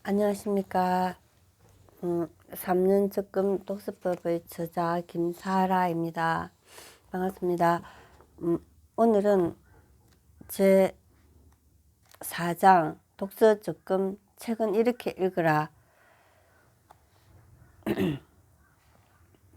안녕하십니까. 3년 적금 독서법의 저자 김사라입니다. 반갑습니다. 오늘은 제 4장 독서 적금 책은 이렇게 읽으라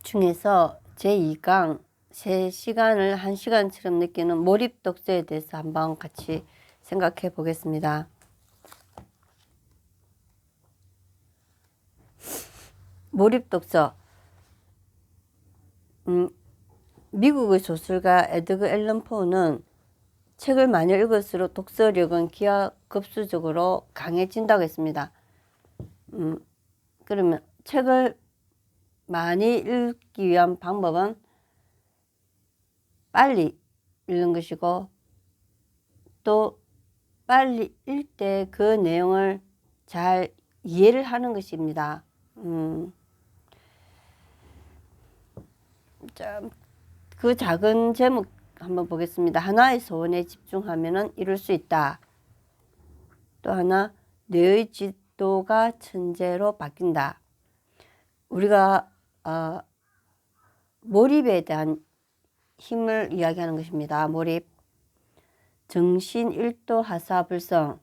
중에서 제 2강 제 시간을 1시간처럼 느끼는 몰입 독서에 대해서 한번 같이 생각해 보겠습니다. 몰입 독서. 미국의 소설가 에드거 앨런 포는 책을 많이 읽을수록 독서력은 기하급수적으로 강해진다고 했습니다. 그러면 책을 많이 읽기 위한 방법은 빨리 읽는 것이고, 또 빨리 읽을 때 그 내용을 잘 이해를 하는 것입니다. 그 작은 제목 한번 보겠습니다. 하나의 소원에 집중하면 이룰 수 있다. 또 하나, 뇌의 지도가 천재로 바뀐다. 우리가 몰입에 대한 힘을 이야기하는 것입니다. 몰입. 정신일도 하사불성이라는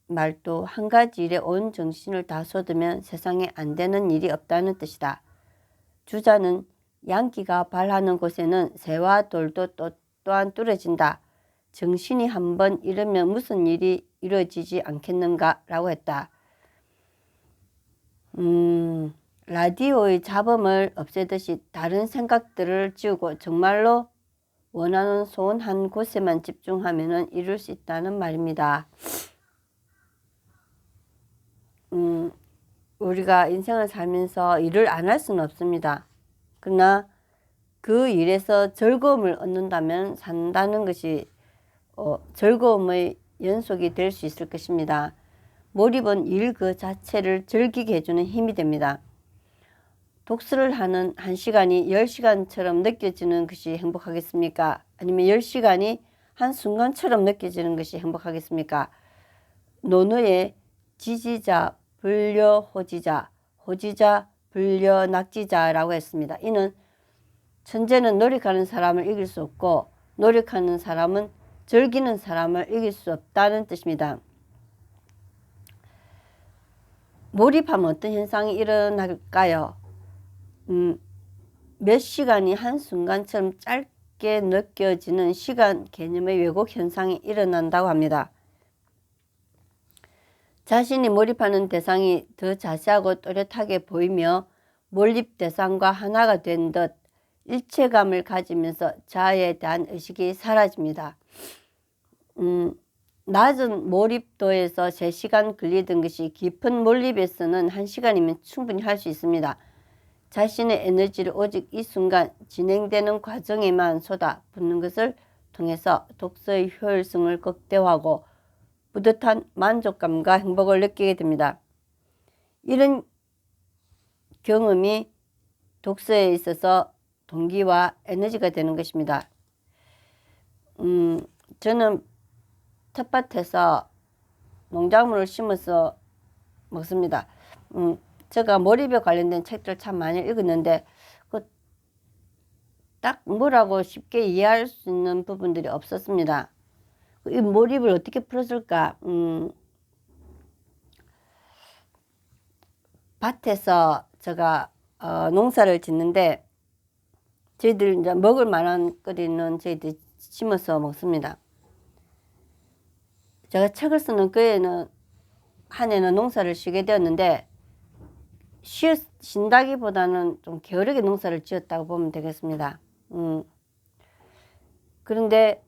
말도 한 가지 일에 온 정신을 다 쏟으면 세상에 안 되는 일이 없다는 뜻이다. 주자는 양기가 발하는 곳에는 새와 돌도 또한 뚫어진다. 정신이 한번 이르면 무슨 일이 이루어지지 않겠는가? 라고 했다. 라디오의 잡음을 없애듯이 다른 생각들을 지우고 정말로 원하는 소원 한 곳에만 집중하면 이룰 수 있다는 말입니다. 우리가 인생을 살면서 일을 안 할 수는 없습니다. 그러나 그 일에서 즐거움을 얻는다면 산다는 것이 즐거움의 연속이 될 수 있을 것입니다. 몰입은 일 그 자체를 즐기게 해주는 힘이 됩니다. 독서를 하는 1시간이 10시간처럼 느껴지는 것이 행복하겠습니까? 아니면 10시간이 한순간처럼 느껴지는 것이 행복하겠습니까? 논어의 지지자, 불려 호지자, 호지자, 불려 낙지자라고 했습니다. 이는 천재는 노력하는 사람을 이길 수 없고 노력하는 사람은 즐기는 사람을 이길 수 없다는 뜻입니다. 몰입하면 어떤 현상이 일어날까요? 몇 시간이 한순간처럼 짧게 느껴지는 시간 개념의 왜곡 현상이 일어난다고 합니다. 자신이 몰입하는 대상이 더 자세하고 또렷하게 보이며 몰입 대상과 하나가 된 듯 일체감을 가지면서 자아에 대한 의식이 사라집니다. 낮은 몰입도에서 3시간 걸리던 것이 깊은 몰입에서는 1시간이면 충분히 할 수 있습니다. 자신의 에너지를 오직 이 순간 진행되는 과정에만 쏟아붓는 것을 통해서 독서의 효율성을 극대화하고 뿌듯한 만족감과 행복을 느끼게 됩니다. 이런 경험이 독서에 있어서 동기와 에너지가 되는 것입니다. 저는 텃밭에서 농작물을 심어서 먹습니다. 제가 몰입에 관련된 책들 참 많이 읽었는데 딱 뭐라고 쉽게 이해할 수 있는 부분들이 없었습니다. 이 몰입을 어떻게 풀었을까? 밭에서 제가 농사를 짓는데 저희들 이제 먹을 만한 거리는 저희들 심어서 먹습니다. 제가 책을 쓰는 그해는 한 해는 농사를 쉬게 되었는데 쉰다기보다는 좀 게으르게 농사를 지었다고 보면 되겠습니다. 그런데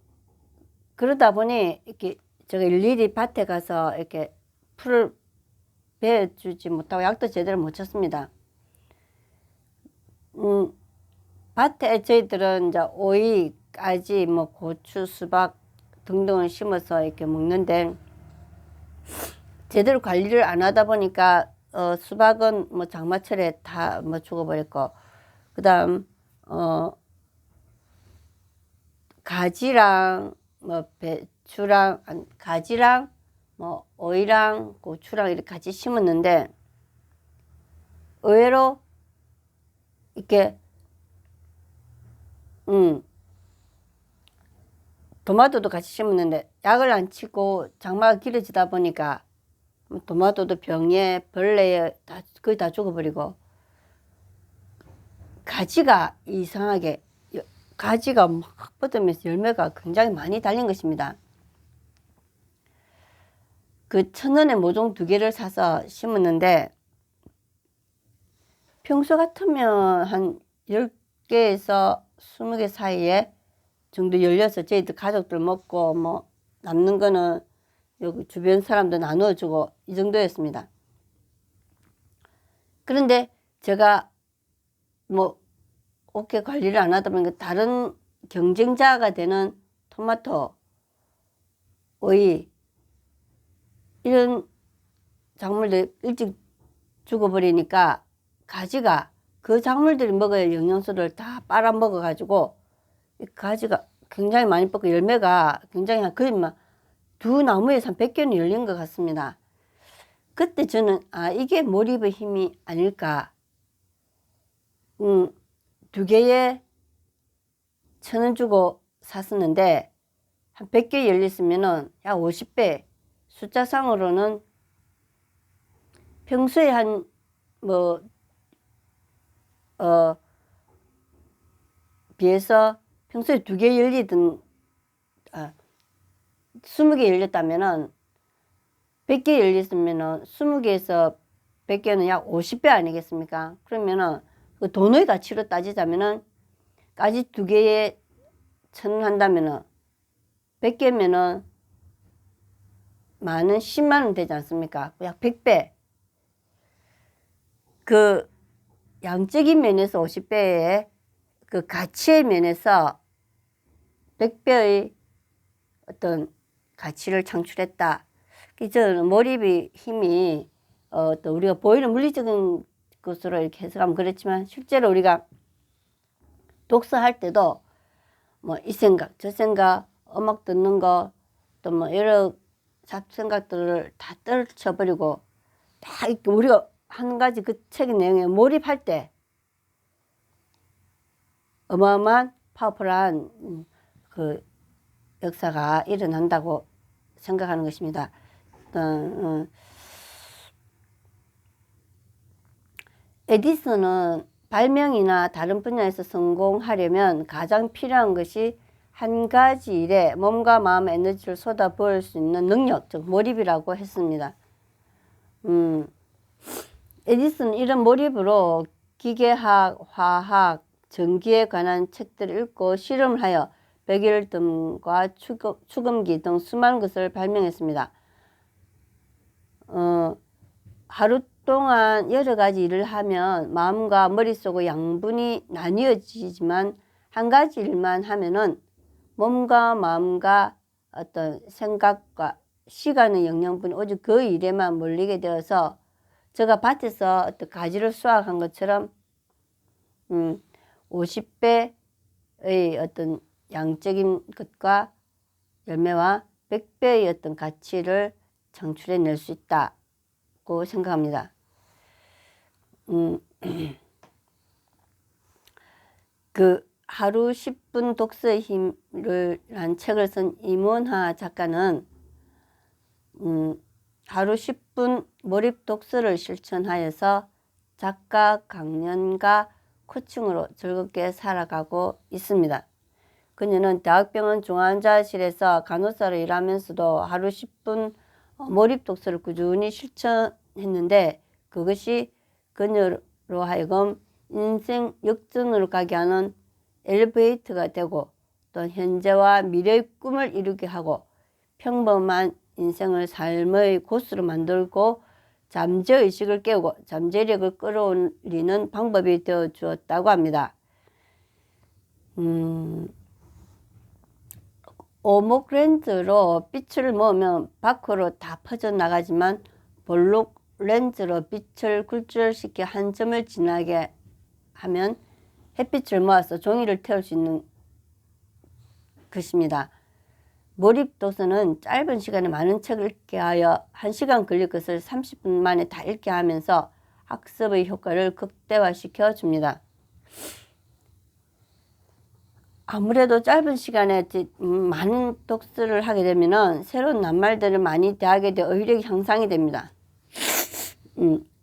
그러다 보니 이렇게 제가 일일이 밭에 가서 이렇게 풀을 베어주지 못하고 약도 제대로 못 쳤습니다. 밭에 저희들은 이제 오이, 까지, 뭐 고추, 수박 등등을 심어서 이렇게 먹는데 제대로 관리를 안 하다 보니까 수박은 뭐 장마철에 다 뭐 죽어버렸고, 그다음 가지랑 뭐 배추랑 가지랑 뭐 오이랑 고추랑 이렇게 같이 심었는데 의외로 이렇게 토마토도 같이 심었는데 약을 안 치고 장마가 길어지다 보니까 토마토도 병에 벌레에 거의 다 죽어버리고 가지가 이상하게 가지가 막 뻗으면서 열매가 굉장히 많이 달린 것입니다. 그 1,000원에 모종 2개를 사서 심었는데 평소 같으면 한 10개에서 20개 사이에 정도 열려서 저희들 가족들 먹고 뭐 남는 거는 여기 주변 사람들 나누어주고 이 정도였습니다. 그런데 제가 뭐 어깨 관리를 안 하다 보니까 다른 경쟁자가 되는 토마토, 오이 이런 작물들 일찍 죽어버리니까 가지가 그 작물들이 먹어야 영양소를 다 빨아먹어 가지고 이 가지가 굉장히 많이 뻗고 열매가 굉장히 거의 막 두 나무에서 한 100개는 열린 것 같습니다. 그때 저는 이게 몰입의 힘이 아닐까. 2개에 1,000원 주고 샀었는데 한 100개 열렸으면은 약 50배, 숫자상으로는 평소에 한 비해서 평소에 2개 열리던 20개 열렸다면은 100개 열렸으면은 20개에서 100개는 약 50배 아니겠습니까? 그러면은 그 돈의 가치로 따지자면은 가지 2개에 1,000원 한다면은 100개면은 많은 10만 원 되지 않습니까? 약 100배. 그 양적인 면에서 50배의 그 가치의 면에서 100배의 어떤 가치를 창출했다. 저는 몰입의 힘이 또 우리가 보이는 물리적인 것으로 이렇게 해석하면 그렇지만 실제로 우리가 독서할 때도 뭐 이 생각 저 생각 음악 듣는 거 또 뭐 여러 잡생각들을 다 떨쳐버리고 다 이렇게 우리가 한 가지 그 책의 내용에 몰입할 때 어마어마한 파워풀한 그 역사가 일어난다고 생각하는 것입니다. 에디슨은 발명이나 다른 분야에서 성공하려면 가장 필요한 것이 한 가지 일에 몸과 마음의 에너지를 쏟아부을 수 있는 능력, 즉 몰입이라고 했습니다. 에디슨은 이런 몰입으로 기계학, 화학, 전기에 관한 책들을 읽고 실험을 하여 백일등과 축음기 등 수많은 것을 발명했습니다. 하루 동안 여러 가지 일을 하면 마음과 머릿속의 양분이 나뉘어지지만 한 가지 일만 하면은 몸과 마음과 어떤 생각과 시간의 영양분이 오직 그 일에만 몰리게 되어서 제가 밭에서 어떤 가지를 수확한 것처럼 50배의 어떤 양적인 것과 열매와 100배의 어떤 가치를 창출해낼 수 있다고 생각합니다. 그 하루 10분 독서의 힘을 란 책을 쓴 임원하 작가는 하루 10분 몰입 독서를 실천하여서 작가, 강연가, 코칭으로 즐겁게 살아가고 있습니다. 그녀는 대학병원 중환자실에서 간호사로 일하면서도 하루 10분 몰입 독서를 꾸준히 실천했는데 그것이 그녀로 하여금 인생 역전으로 가게 하는 엘리베이터가 되고 또 현재와 미래의 꿈을 이루게 하고 평범한 인생을 삶의 코스로 만들고 잠재의식을 깨우고 잠재력을 끌어올리는 방법이 되어 주었다고 합니다. 오목 렌즈로 빛을 모으면 밖으로 다 퍼져나가지만 볼록 렌즈로 빛을 굴절시켜 한 점을 지나게 하면 햇빛을 모아서 종이를 태울 수 있는 것입니다. 몰입 독서는 짧은 시간에 많은 책을 읽게 하여 1시간 걸릴 것을 30분 만에 다 읽게 하면서 학습의 효과를 극대화시켜 줍니다. 아무래도 짧은 시간에 많은 독서를 하게 되면은 새로운 낱말들을 많이 대하게 되어 어휘력이 향상이 됩니다.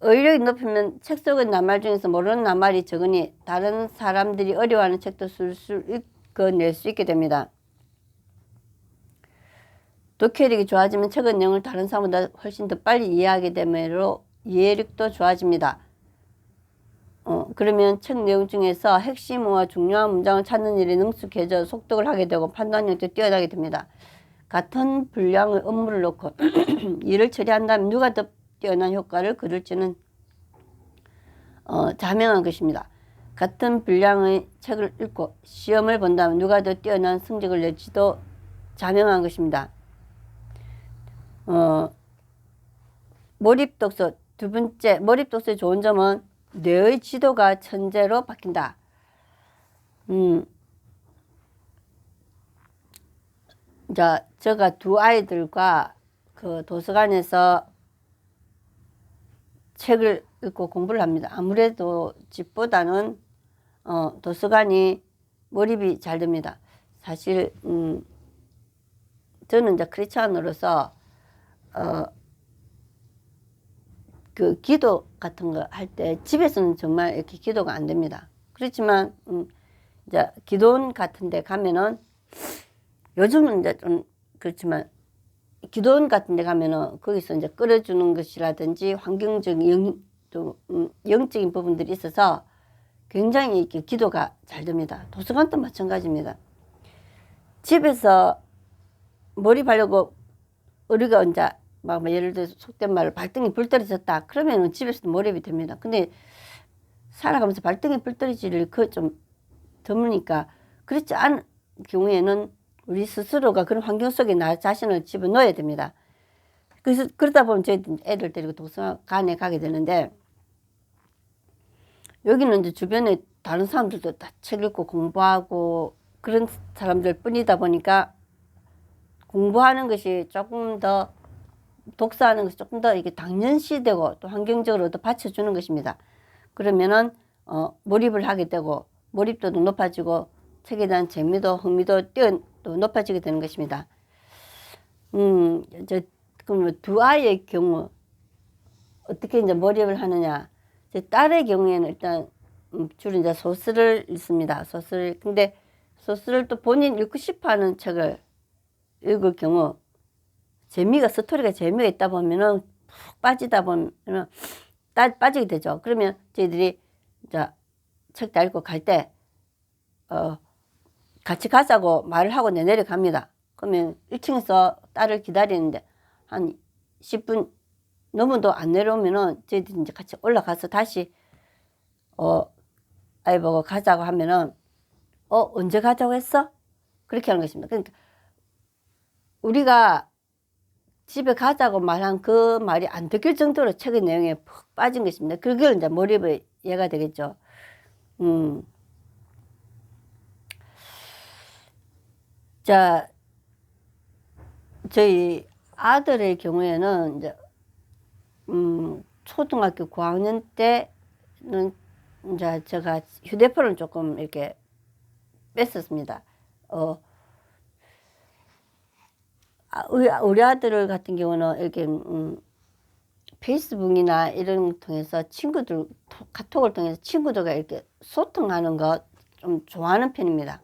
어휘력이 높으면 책 속의 낱말 중에서 모르는 낱말이 적으니 다른 사람들이 어려워하는 책도 술술 읽어낼 수 있게 됩니다. 독해력이 좋아지면 책의 내용을 다른 사람보다 훨씬 더 빨리 이해하게 되므로 이해력도 좋아집니다. 그러면 책 내용 중에서 핵심어와 중요한 문장을 찾는 일에 능숙해져 속독을 하게 되고 판단력도 뛰어나게 됩니다. 같은 분량의 업무를 놓고 일을 처리한다면 누가 더 뛰어난 효과를 거둘지는 자명한 것입니다. 같은 분량의 책을 읽고 시험을 본다면 누가 더 뛰어난 성적을 낼지도 자명한 것입니다. 몰입독서 두 번째, 몰입독서의 좋은 점은 뇌의 지도가 천재로 바뀐다. 자, 제가 두 아이들과 그 도서관에서 책을 읽고 공부를 합니다. 아무래도 집보다는 도서관이 몰입이 잘 됩니다. 사실 저는 이제 크리스찬으로서 그 기도 같은 거 할 때 집에서는 정말 이렇게 기도가 안 됩니다. 그렇지만 이제 기도원 같은 데 가면은 요즘은 이제 좀 그렇지만 기도원 같은 데 가면은 거기서 이제 끌어주는 것이라든지 환경적인 영적인 부분들이 있어서 굉장히 이렇게 기도가 잘 됩니다. 도서관도 마찬가지입니다. 집에서 몰입하려고 우리가 이제 막 예를 들어서 속된 말로 발등에 불 떨어졌다 그러면 집에서도 몰입이 됩니다. 근데 살아가면서 발등에 불 떨어질 일이 좀 드무니까 그렇지 않은 경우에는 우리 스스로가 그런 환경 속에 나 자신을 집어넣어야 됩니다. 그래서 그러다 보면 저희 애들 데리고 도서관에 가게 되는데 여기는 이제 주변에 다른 사람들도 다 책 읽고 공부하고 그런 사람들 뿐이다 보니까 공부하는 것이 조금 더 독서하는 것이 조금 더 이게 당연시되고 또 환경적으로도 받쳐주는 것입니다. 그러면은 몰입을 하게 되고 몰입도도 높아지고 책에 대한 재미도 흥미도 또 높아지게 되는 것입니다. 그럼 두 아이의 경우 어떻게 이제 몰입을 하느냐? 제 딸의 경우에는 일단 주로 이제 소설을 읽습니다. 근데 소설을 또 본인 읽고 싶어하는 책을 읽을 경우 스토리가 재미가 있다 보면은 푹 빠지다 보면은 빠지게 되죠. 그러면 저희들이 이제 책 다 읽고 갈 때 같이 가자고 말을 하고 내려갑니다. 그러면 1층에서 딸을 기다리는데 한 10분 넘어도 안 내려오면은 저희들이 이제 같이 올라가서 다시 아이 보고 가자고 하면은 언제 가자고 했어? 그렇게 하는 것입니다. 그러니까 우리가 집에 가자고 말한 그 말이 안 듣길 정도로 책의 내용에 푹 빠진 것입니다. 그게 이제 몰입의 예가 되겠죠. 자, 저희 아들의 경우에는 이제 초등학교 9학년 때는 이제 제가 휴대폰을 조금 이렇게 뺐었습니다. 우리 아들 같은 경우는 이렇게 페이스북이나 이런 걸 통해서 카톡을 통해서 친구들과 이렇게 소통하는 거 좀 좋아하는 편입니다.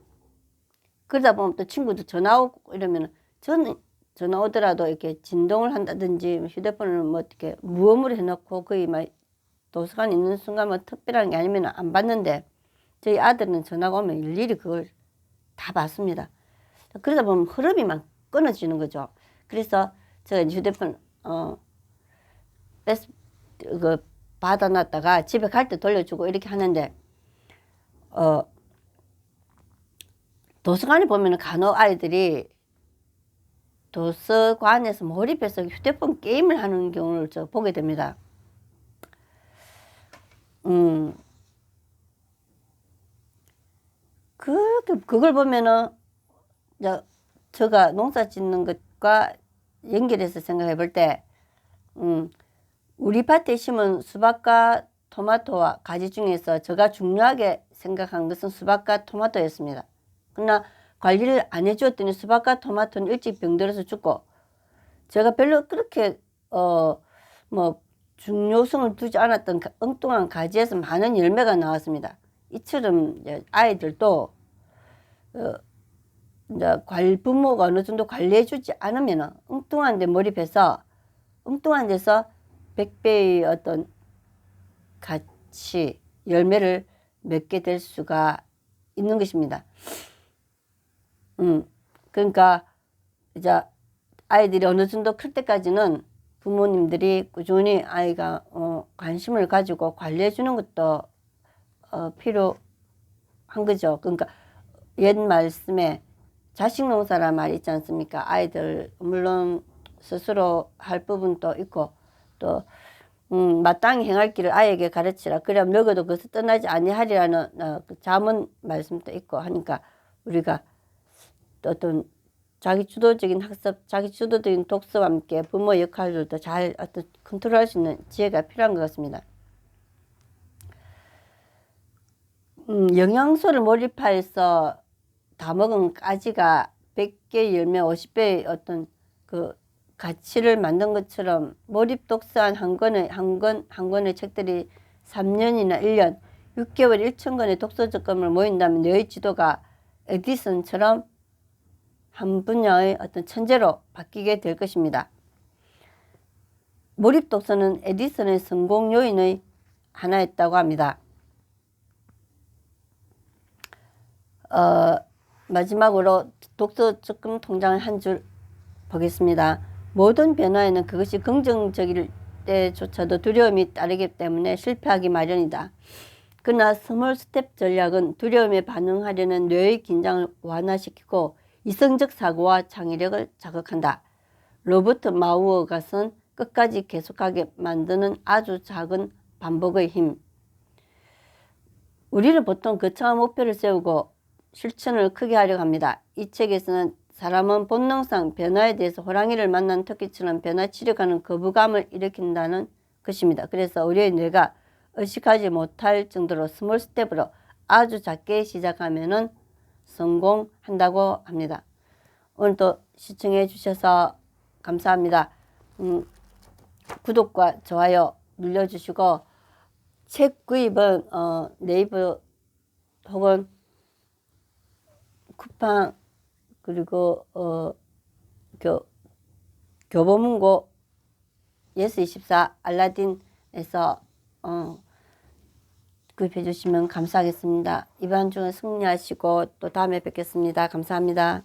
그러다 보면 또 친구들 전화 오고 이러면 저는 전화 오더라도 이렇게 진동을 한다든지 휴대폰을 뭐 어떻게 무음으로 해놓고 거의 막 도서관에 있는 순간 뭐 특별한 게 아니면 안 받는데 저희 아들은 전화가 오면 일일이 그걸 다 받습니다. 그러다 보면 흐름이 막 끊어지는 거죠. 그래서 제가 휴대폰 받아놨다가 집에 갈 때 돌려주고 이렇게 하는데 도서관에 보면 간혹 아이들이 도서관에서 몰입해서 휴대폰 게임을 하는 경우를 저 보게 됩니다. 그걸 보면은 제가 농사 짓는 것과 연결해서 생각해 볼 때, 우리 밭에 심은 수박과 토마토와 가지 중에서 제가 중요하게 생각한 것은 수박과 토마토였습니다. 그러나 관리를 안 해주었더니 수박과 토마토는 일찍 병들어서 죽고, 제가 별로 그렇게 뭐 중요성을 두지 않았던 엉뚱한 가지에서 많은 열매가 나왔습니다. 이처럼 아이들도 이제 부모가 어느 정도 관리해주지 않으면 엉뚱한 데 몰입해서 엉뚱한 데서 100배의 어떤 가치, 열매를 맺게 될 수가 있는 것입니다. 그러니까 이제 아이들이 어느 정도 클 때까지는 부모님들이 꾸준히 아이가 관심을 가지고 관리해 주는 것도 필요한 거죠. 그러니까 옛 말씀에 자식 농사란 말이 있지 않습니까? 아이들 물론 스스로 할 부분도 있고 또 마땅히 행할 길을 아이에게 가르치라. 그래야 먹어도 그것을 떠나지 아니하리라는 그 잠언 말씀도 있고 하니까 우리가 또 어떤 자기주도적인 학습, 자기주도적인 독서와 함께 부모 역할들도 잘 어떤 컨트롤할 수 있는 지혜가 필요한 것 같습니다. 영양소를 몰입해서 다 먹은 가지가 100개 열매 50배의 어떤 그 가치를 만든 것처럼 몰입 독서한 한 권의 책들이 3년이나 1년, 6개월 1,000권의 독서 적금을 모인다면 너의 지도가 에디슨처럼 한 분야의 어떤 천재로 바뀌게 될 것입니다. 몰입 독서는 에디슨의 성공 요인의 하나였다고 합니다. 마지막으로 독서 적금 통장을 한 줄 보겠습니다. 모든 변화에는 그것이 긍정적일 때조차도 두려움이 따르기 때문에 실패하기 마련이다. 그러나 스몰 스텝 전략은 두려움에 반응하려는 뇌의 긴장을 완화시키고 이성적 사고와 창의력을 자극한다. 로버트 마우어가 쓴 끝까지 계속하게 만드는 아주 작은 반복의 힘. 우리는 보통 거창한 목표를 세우고 실천을 크게 하려고 합니다. 이 책에서는 사람은 본능상 변화에 대해서 호랑이를 만난 토끼처럼 변화치려가는 거부감을 일으킨다는 것입니다. 그래서 우리의 뇌가 의식하지 못할 정도로 스몰 스텝으로 아주 작게 시작하면은 성공한다고 합니다. 오늘도 시청해 주셔서 감사합니다. 구독과 좋아요 눌러주시고 책 구입은 네이버 혹은 쿠팡 그리고 교보문고 예스24 알라딘에서 구입해 주시면 감사하겠습니다. 이번 주는 승리하시고 또 다음에 뵙겠습니다. 감사합니다.